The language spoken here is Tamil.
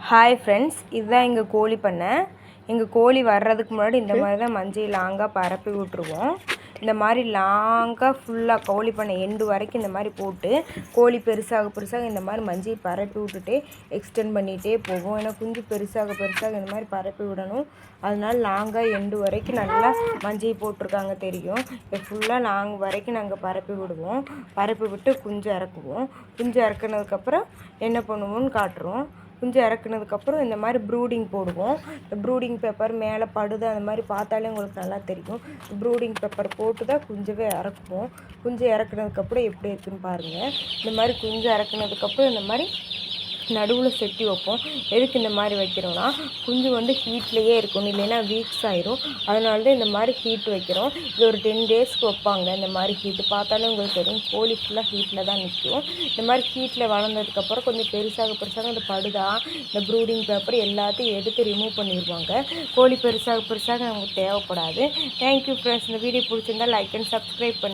ஹாய் ஃப்ரெண்ட்ஸ், இதுதான் எங்கள் கோழி பண்ணை. எங்கள் கோழி வர்றதுக்கு முன்னாடி இந்த மாதிரி தான் மஞ்சள் லாங்காக பரப்பி விட்ருவோம். இந்த மாதிரி லாங்காக ஃபுல்லாக கோழி பண்ணை எண்டு வரைக்கும் இந்த மாதிரி போட்டு கோழி பெருசாக இந்த மாதிரி மஞ்சள் பரப்பி விட்டுட்டே எக்ஸ்டெண்ட் பண்ணிகிட்டே போகும். ஏன்னா குஞ்சு பெருசாக இந்த மாதிரி பரப்பி விடணும். அதனால லாங்காக எண்டு வரைக்கும் நல்லா மஞ்சள் போட்டிருக்காங்க தெரியும். இப்போ ஃபுல்லாக லாங் வரைக்கும் நாங்கள் பரப்பி விடுவோம். பரப்பி விட்டு குஞ்சு இறக்குவோம். குஞ்சு இறக்குனதுக்கப்புறம் என்ன பண்ணுவோம்னு காட்டுறோம். குஞ்சு இறக்குனதுக்கப்புறம் இந்த மாதிரி ப்ரூடிங் போடுவோம். இந்த ப்ரூடிங் பேப்பர் மேலே படுது, அந்த மாதிரி பார்த்தாலே உங்களுக்கு நல்லா தெரியும். ப்ரூடிங் பேப்பர் போட்டு தான் குஞ்சவே இறக்குவோம். குஞ்சு இறக்குனதுக்கப்புறம் எப்படி இருக்குன்னு பாருங்கள். இந்த மாதிரி குஞ்சு இறக்குனதுக்கப்புறம் இந்த மாதிரி நடுவில் செட்டி வைப்போம். எதுக்கு இந்த மாதிரி வைக்கிறோன்னா, குஞ்சு வந்து ஹீட்லேயே இருக்கணும், இல்லைன்னா வீக்ஸ் ஆயிரும். அதனால தான் இந்த மாதிரி ஹீட் வைக்கிறோம். இது ஒரு 10 டேஸ்க்கு வைப்பாங்க. இந்த மாதிரி ஹீட்டு பார்த்தாலே உங்களுக்கு தெரியும், கோழி ஃபுல்லாக ஹீட்டில் தான் நிற்கும். இந்த மாதிரி ஹீட்டில் வளர்ந்ததுக்கப்புறம் கொஞ்சம் பெருசாக அந்த படுதா, இந்த ப்ரூடிங் பேப்பர் எல்லாத்தையும் எடுத்து ரிமூவ் பண்ணிடுவாங்க. கோழி பெருசாக நமக்கு தேவைப்படாது. Thank you friends. இந்த வீடியோ பிடிச்சிருந்தா லைக் அண்ட் சப்ஸ்கிரைப் பண்ணுங்கள்.